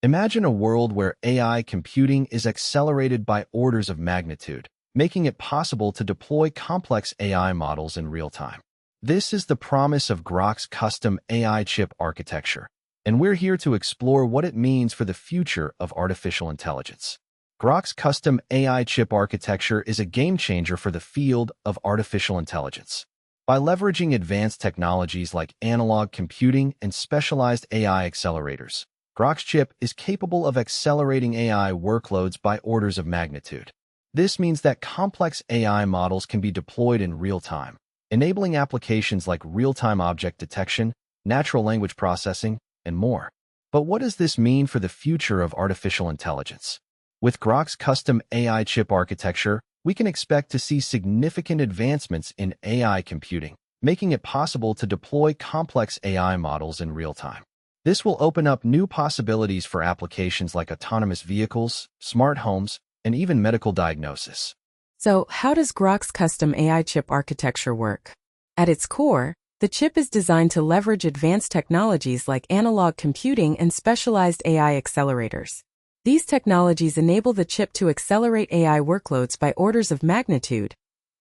Imagine a world where AI computing is accelerated by orders of magnitude, making it possible to deploy complex AI models in real time. This is the promise of Groq's custom AI chip architecture, and we're here to explore what it means for the future of artificial intelligence. Groq's custom AI chip architecture is a game-changer for the field of artificial intelligence. By leveraging advanced technologies like analog computing and specialized AI accelerators, Groq's chip is capable of accelerating AI workloads by orders of magnitude. This means that complex AI models can be deployed in real time, enabling applications like real-time object detection, natural language processing, and more. But what does this mean for the future of artificial intelligence? With Groq's custom AI chip architecture, we can expect to see significant advancements in AI computing, making it possible to deploy complex AI models in real time. This will open up new possibilities for applications like autonomous vehicles, smart homes, and even medical diagnosis. So, how does Groq's custom AI chip architecture work? At its core, the chip is designed to leverage advanced technologies like analog computing and specialized AI accelerators. These technologies enable the chip to accelerate AI workloads by orders of magnitude,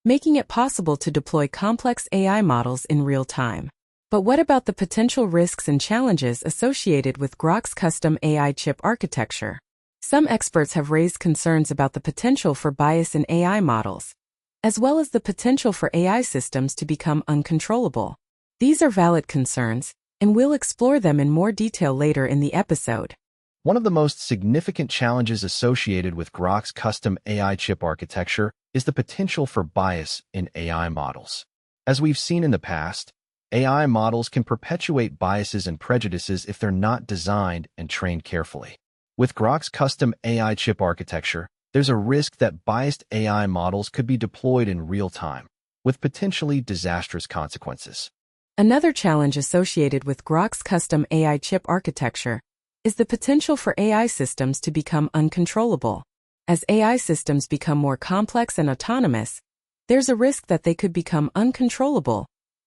making it possible to deploy complex AI models in real time. But what about the potential risks and challenges associated with Groq's custom AI chip architecture? Some experts have raised concerns about the potential for bias in AI models, as well as the potential for AI systems to become uncontrollable. These are valid concerns, and we'll explore them in more detail later in the episode. One of the most significant challenges associated with Groq's custom AI chip architecture is the potential for bias in AI models. As we've seen in the past, AI models can perpetuate biases and prejudices if they're not designed and trained carefully. With Groq's custom AI chip architecture, there's a risk that biased AI models could be deployed in real time, with potentially disastrous consequences. Another challenge associated with Groq's custom AI chip architecture is the potential for AI systems to become uncontrollable. As AI systems become more complex and autonomous, there's a risk that they could become uncontrollable,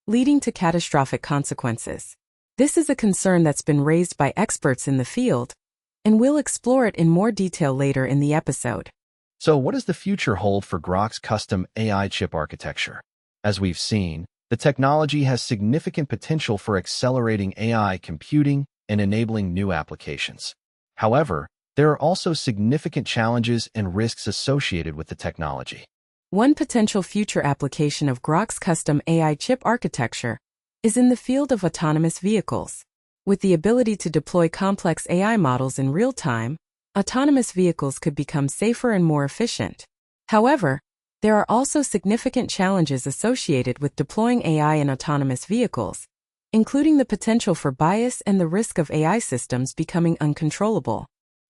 leading to catastrophic consequences. This is a concern that's been raised by experts in the field, and we'll explore it in more detail later in the episode. So what does the future hold for Groq's custom AI chip architecture? As we've seen, the technology has significant potential for accelerating AI computing and enabling new applications. However, there are also significant challenges and risks associated with the technology. One potential future application of Groq's custom AI chip architecture is in the field of autonomous vehicles. With the ability to deploy complex AI models in real time, autonomous vehicles could become safer and more efficient. However, there are also significant challenges associated with deploying AI in autonomous vehicles, including the potential for bias and the risk of AI systems becoming uncontrollable.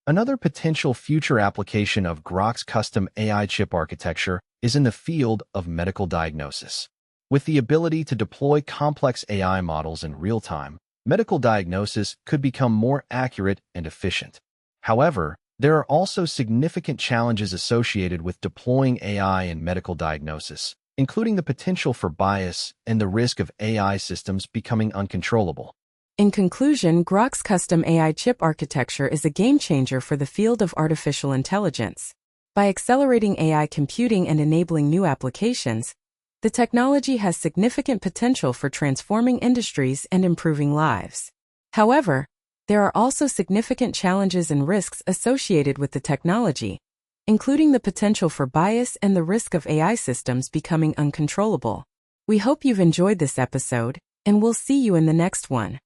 Another potential future application of Groq's custom AI chip architecture is in the field of medical diagnosis. With the ability to deploy complex AI models in real time, medical diagnosis could become more accurate and efficient. However, there are also significant challenges associated with deploying AI in medical diagnosis, including the potential for bias and the risk of AI systems becoming uncontrollable. In conclusion, Groq's custom AI chip architecture is a game-changer for the field of artificial intelligence. By accelerating AI computing and enabling new applications, the technology has significant potential for transforming industries and improving lives. However, there are also significant challenges and risks associated with the technology, including the potential for bias and the risk of AI systems becoming uncontrollable. We hope you've enjoyed this episode, and we'll see you in the next one.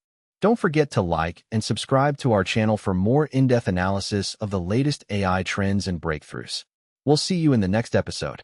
Don't forget to like and subscribe to our channel for more in-depth analysis of the latest AI trends and breakthroughs. We'll see you in the next episode.